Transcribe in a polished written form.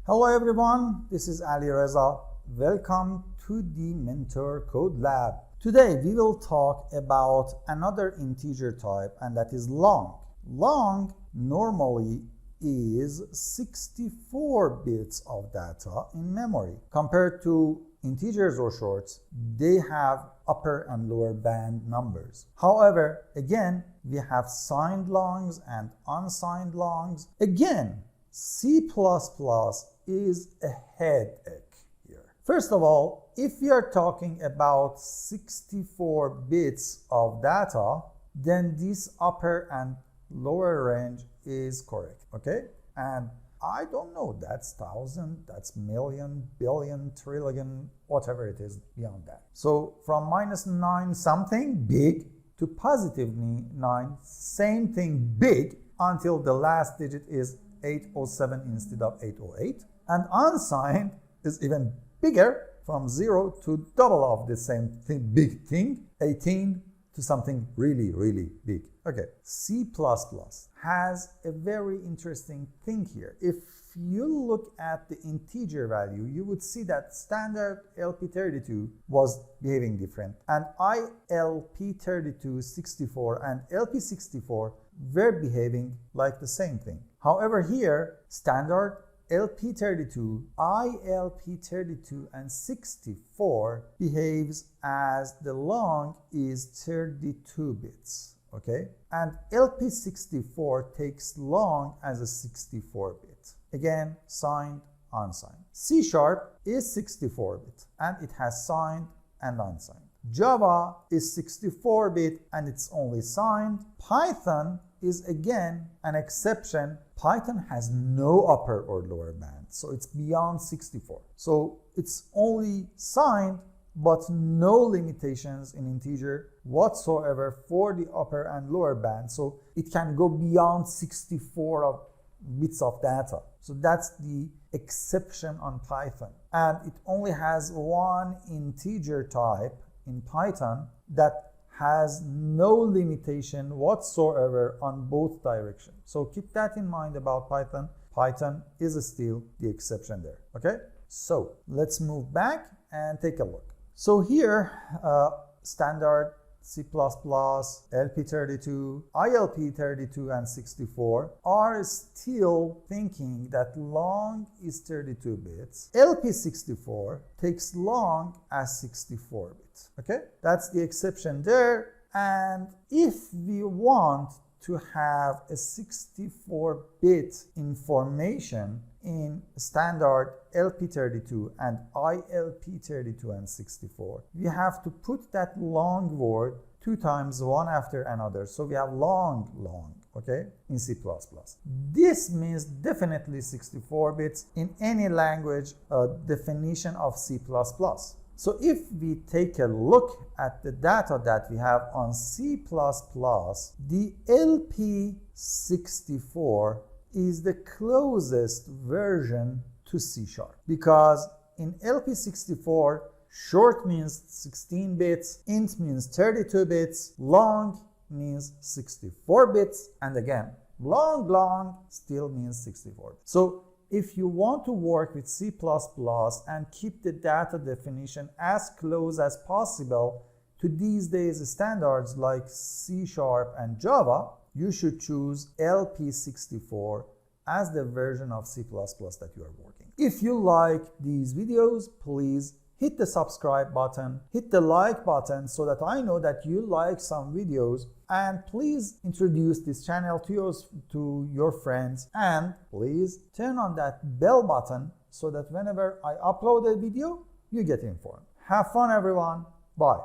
Hello everyone, this is Ali Reza. Welcome to the Mentor Code Lab. Today we will talk about another integer type, and that is long. Long normally is 64 bits of data in memory. Compared to integers or shorts, they have upper and lower band numbers. However, again, we have signed longs and unsigned longs. Again, C++ is a headache here. First of all, if we are talking about 64 bits of data, then this upper and lower range is correct, okay? And I don't know, that's 1,000, that's million, billion, trillion, whatever it is beyond that. So from -9 something big to positive 9, same thing big, until the last digit is 807 instead of 808. And unsigned is even bigger, from 0 to double of the same thing, big thing, 18 to something really, really big. Okay, C++ has a very interesting thing here. If you look at the integer value, you would see that standard LP32 was behaving different, and ILP32 64 and LP64 were behaving like the same thing. However, here, standard LP32, ILP32 and 64 behaves as the long is 32 bits, okay? And LP64 takes long as a 64 bit. Again, signed, unsigned. C# is 64 bit and it has signed and unsigned. Java is 64 bit and it's only signed. Python is again an exception. Python has no upper or lower band, so it's beyond 64. So it's only signed, but no limitations in integer whatsoever for the upper and lower band. So it can go beyond 64 bits of data. So that's the exception on Python. And it only has one integer type in Python that has no limitation whatsoever on both directions. So keep that in mind about Python. Python is still the exception there, okay? So let's move back and take a look. So here, standard C++, LP32, ILP32 and 64 are still thinking that long is 32 bits. LP64 takes long as 64 bits, okay? That's the exception there. And if we want to have a 64-bit information in standard LP32 and ILP32 and 64, we have to put that long word 2 times one after another. So we have long, okay, in C++. This means definitely 64 bits in any language definition of C++. So if we take a look at the data that we have on C++, the LP64 is the closest version to C#, because in LP64, short means 16 bits, int means 32 bits, long means 64 bits, and again, long still means 64 bits. So if you want to work with C++ and keep the data definition as close as possible to these days standards like C# and Java, you should choose LP64 as the version of C++ that you are working. If you like these videos, please hit the subscribe button, hit the like button so that I know that you like some videos, and please introduce this channel to your friends, and please turn on that bell button so that whenever I upload a video, you get informed. Have fun everyone, bye.